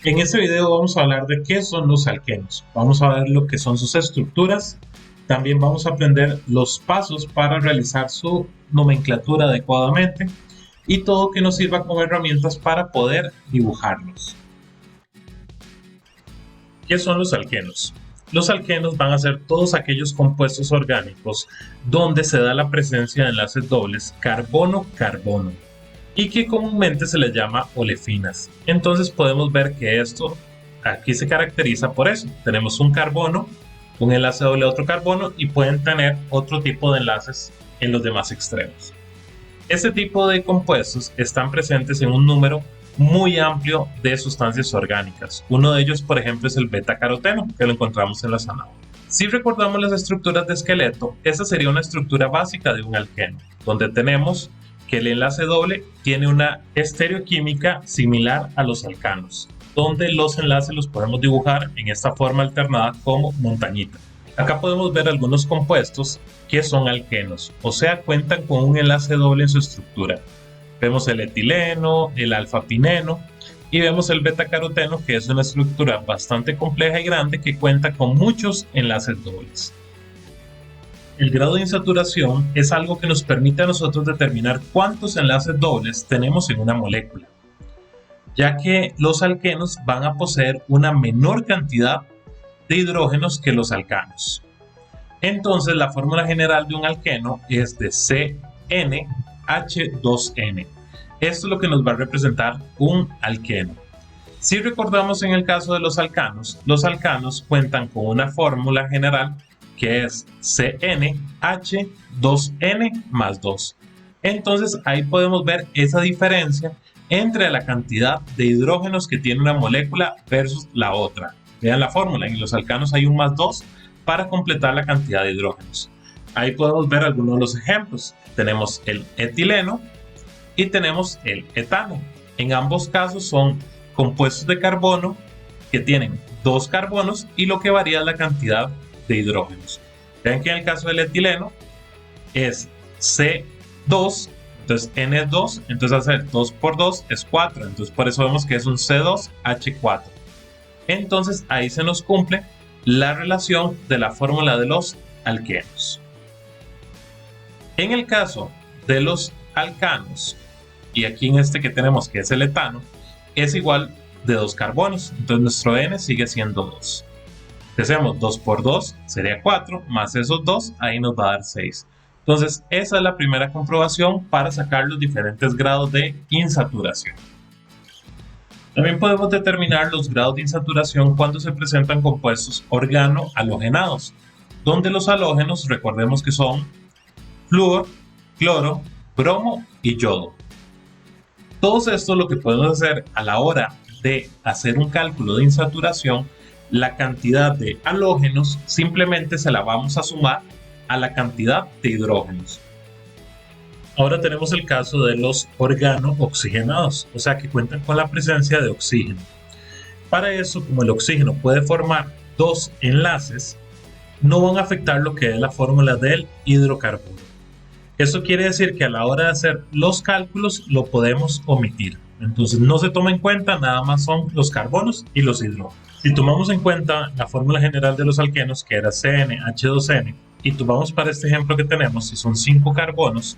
En este video vamos a hablar de qué son los alquenos. Vamos a ver lo que son sus estructuras. También vamos a aprender los pasos para realizar su nomenclatura adecuadamente y todo que nos sirva como herramientas para poder dibujarlos. ¿Qué son los alquenos? Los alquenos van a ser todos aquellos compuestos orgánicos donde se da la presencia de enlaces dobles carbono-carbono y que comúnmente se les llama olefinas. Entonces podemos ver que esto aquí se caracteriza por eso. Tenemos un carbono, un enlace doble a otro carbono y pueden tener otro tipo de enlaces en los demás extremos. Este tipo de compuestos están presentes en un número muy amplio de sustancias orgánicas. Uno de ellos, por ejemplo, es el beta-caroteno, que lo encontramos en la zanahoria. Si recordamos las estructuras de esqueleto, esta sería una estructura básica de un alqueno, donde tenemos que el enlace doble tiene una estereoquímica similar a los alcanos, donde los enlaces los podemos dibujar en esta forma alternada como montañita. Acá podemos ver algunos compuestos que son alquenos, o sea, cuentan con un enlace doble en su estructura. Vemos el etileno, el alfa-pineno y vemos el beta-caroteno, que es una estructura bastante compleja y grande que cuenta con muchos enlaces dobles. El grado de insaturación es algo que nos permite a nosotros determinar cuántos enlaces dobles tenemos en una molécula, ya que los alquenos van a poseer una menor cantidad de hidrógenos que los alcanos. Entonces la fórmula general de un alqueno es de CnH2n. Esto es lo que nos va a representar un alqueno. Si recordamos en el caso de los alcanos cuentan con una fórmula general que es CnH2n más 2. Entonces ahí podemos ver esa diferencia entre la cantidad de hidrógenos que tiene una molécula versus la otra. Vean la fórmula, en los alcanos hay un más 2 para completar la cantidad de hidrógenos. Ahí podemos ver algunos de los ejemplos. Tenemos el etileno y tenemos el etano. En ambos casos son compuestos de carbono que tienen dos carbonos y lo que varía es la cantidad de hidrógenos. Vean que en el caso del etileno es C2, entonces N es 2, entonces hacer 2 por 2 es 4, entonces por eso vemos que es un C2H4. Entonces ahí se nos cumple la relación de la fórmula de los alquenos. En el caso de los alcanos, y aquí en este que tenemos que es el etano, es igual de 2 carbonos, entonces nuestro N sigue siendo 2. Si hacemos 2 por 2 sería 4, más esos 2, ahí nos va a dar 6. Entonces esa es la primera comprobación para sacar los diferentes grados de insaturación. También podemos determinar los grados de insaturación cuando se presentan compuestos organo-halogenados, donde los halógenos recordemos que son flúor, cloro, bromo y yodo. Todos estos lo que podemos hacer a la hora de hacer un cálculo de insaturación, la cantidad de halógenos simplemente se la vamos a sumar a la cantidad de hidrógenos. Ahora tenemos el caso de los organo-oxigenados, o sea que cuentan con la presencia de oxígeno. Para eso, como el oxígeno puede formar dos enlaces, no van a afectar lo que es la fórmula del hidrocarburo. Eso quiere decir que a la hora de hacer los cálculos lo podemos omitir. Entonces no se toma en cuenta, nada más son los carbonos y los hidrógenos. Si tomamos en cuenta la fórmula general de los alquenos, que era CnH2n, y tomamos para este ejemplo que tenemos, si son 5 carbonos,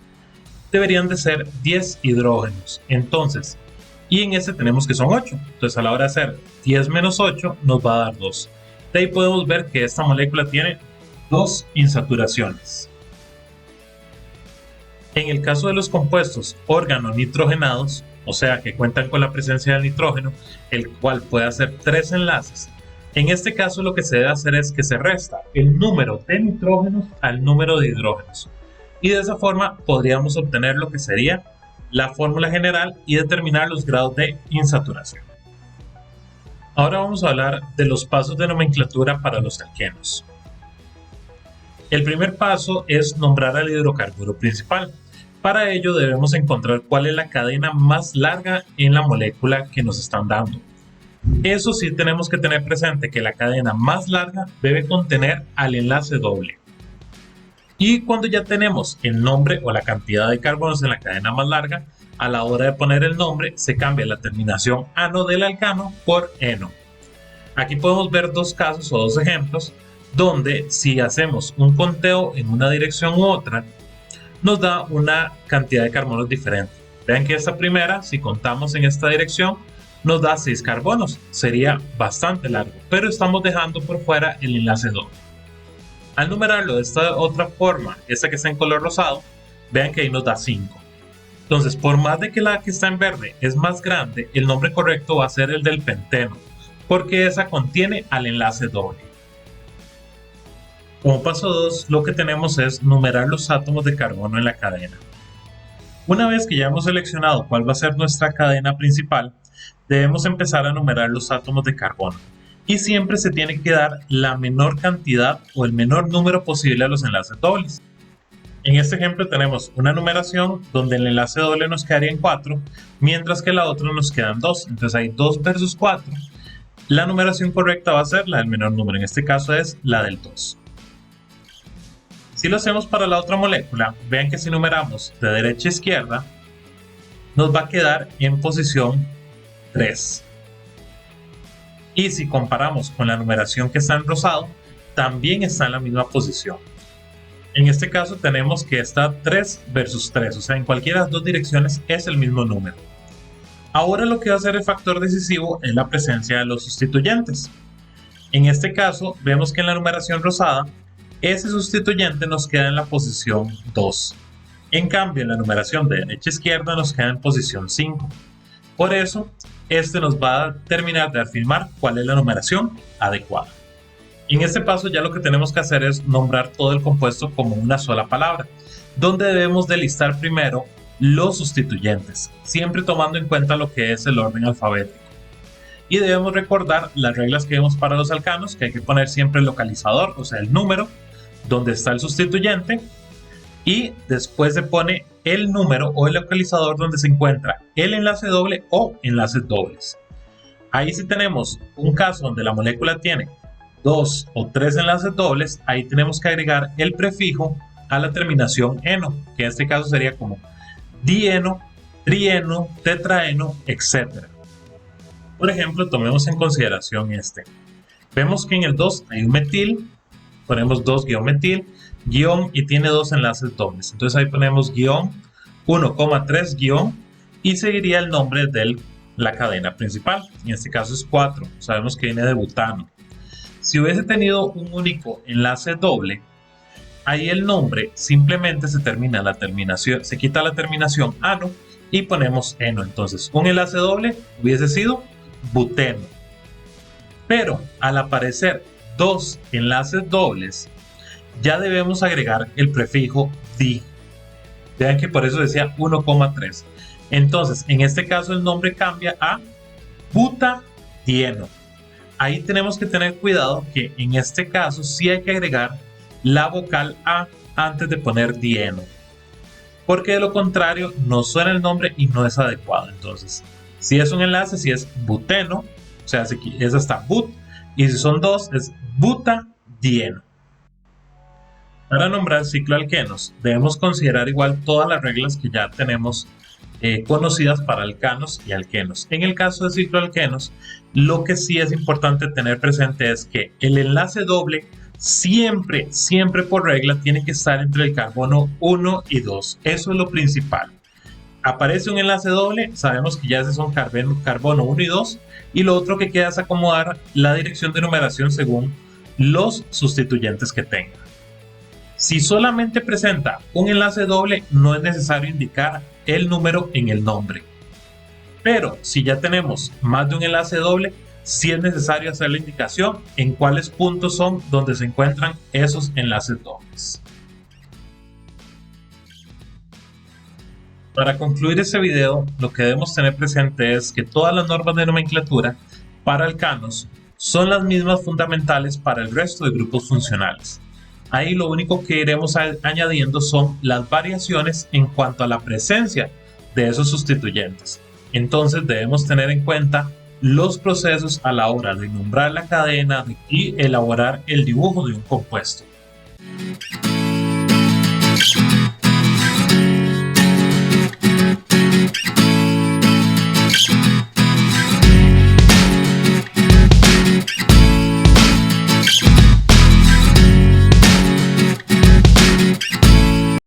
deberían de ser 10 hidrógenos. Entonces, y en este tenemos que son 8. Entonces a la hora de hacer 10 menos 8 nos va a dar 2. De ahí podemos ver que esta molécula tiene 2 insaturaciones. En el caso de los compuestos órgano-nitrogenados, o sea que cuentan con la presencia del nitrógeno, el cual puede hacer 3 enlaces, en este caso lo que se debe hacer es que se resta el número de nitrógenos al número de hidrógenos. Y de esa forma podríamos obtener lo que sería la fórmula general y determinar los grados de insaturación. Ahora vamos a hablar de los pasos de nomenclatura para los alquenos. El primer paso es nombrar al hidrocarburo principal. Para ello debemos encontrar cuál es la cadena más larga en la molécula que nos están dando. Eso sí, tenemos que tener presente que la cadena más larga debe contener al enlace doble. Y cuando ya tenemos el nombre o la cantidad de carbonos en la cadena más larga, A la hora de poner el nombre se cambia la terminación ano del alcano por eno. Aquí podemos ver dos casos o dos ejemplos donde si hacemos un conteo en una dirección u otra nos da una cantidad de carbonos diferente. Vean que esta primera, si contamos en esta dirección, nos da 6 carbonos. Sería bastante largo, pero estamos dejando por fuera el enlace doble. Al numerarlo de esta otra forma, esta que está en color rosado, vean que ahí nos da 5. Entonces, por más de que la que está en verde es más grande, el nombre correcto va a ser el del penteno, porque esa contiene al enlace doble. Como paso 2, lo que tenemos es numerar los átomos de carbono en la cadena. Una vez que ya hemos seleccionado cuál va a ser nuestra cadena principal, debemos empezar a numerar los átomos de carbono. Y siempre se tiene que dar la menor cantidad o el menor número posible a los enlaces dobles. En este ejemplo tenemos una numeración donde el enlace doble nos quedaría en 4, mientras que la otra nos quedan 2. Entonces hay 2 versus 4. La numeración correcta va a ser la del menor número, en este caso es la del 2. Si lo hacemos para la otra molécula, vean que si numeramos de derecha a izquierda, nos va a quedar en posición 3. Y si comparamos con la numeración que está en rosado, también está en la misma posición. En este caso tenemos que está 3 versus 3, o sea, en cualquiera de las dos direcciones es el mismo número. Ahora lo que va a ser el factor decisivo es la presencia de los sustituyentes. En este caso, vemos que en la numeración rosada, ese sustituyente nos queda en la posición 2. En cambio, en la numeración de derecha a izquierda nos queda en posición 5. Por eso, este nos va a terminar de afirmar cuál es la numeración adecuada. En este paso ya lo que tenemos que hacer es nombrar todo el compuesto como una sola palabra, donde debemos de listar primero los sustituyentes, siempre tomando en cuenta lo que es el orden alfabético. Y debemos recordar las reglas que vemos para los alcanos, que hay que poner siempre el localizador, o sea el número, donde está el sustituyente, y después se pone el número o el localizador donde se encuentra el enlace doble o enlaces dobles. Ahí si tenemos un caso donde la molécula tiene 2 o 3 enlaces dobles, ahí tenemos que agregar el prefijo a la terminación eno, que en este caso sería como dieno, trieno, tetraeno, etc. Por ejemplo, tomemos en consideración este. Vemos que en el 2 hay un metil, ponemos 2-metil, guión y tiene 2 enlaces dobles. Entonces ahí ponemos guión 1,3 guión y seguiría el nombre de la cadena principal. En este caso es 4, sabemos que viene de butano. Si hubiese tenido un único enlace doble, ahí el nombre simplemente se termina la terminación, se quita la terminación ano y ponemos eno. Entonces un enlace doble hubiese sido buteno. Pero al aparecer 2 enlaces dobles, ya debemos agregar el prefijo di. Vean que por eso decía 1,3. Entonces en este caso el nombre cambia a butadieno. Ahí tenemos que tener cuidado que en este caso sí hay que agregar la vocal A antes de poner dieno, porque de lo contrario no suena el nombre y no es adecuado. Entonces, si es un enlace, si es buteno, o sea, si es hasta but, y si son 2 es butadieno. Para nombrar cicloalquenos debemos considerar igual todas las reglas que ya tenemos conocidas para alcanos y alquenos. En el caso de cicloalquenos, lo que sí es importante tener presente es que el enlace doble siempre por regla tiene que estar entre el carbono 1 y 2. Eso es lo principal. Aparece un enlace doble, sabemos que ya ese son carbono 1 y 2, y lo otro que queda es acomodar la dirección de numeración según los sustituyentes que tenga. Si solamente presenta un enlace doble, no es necesario indicar el número en el nombre. Pero si ya tenemos más de un enlace doble, sí es necesario hacer la indicación en cuáles puntos son donde se encuentran esos enlaces dobles. Para concluir este video, lo que debemos tener presente es que todas las normas de nomenclatura para alcanos son las mismas fundamentales para el resto de grupos funcionales. Ahí lo único que iremos añadiendo son las variaciones en cuanto a la presencia de esos sustituyentes. Entonces debemos tener en cuenta los procesos a la hora de nombrar la cadena y elaborar el dibujo de un compuesto.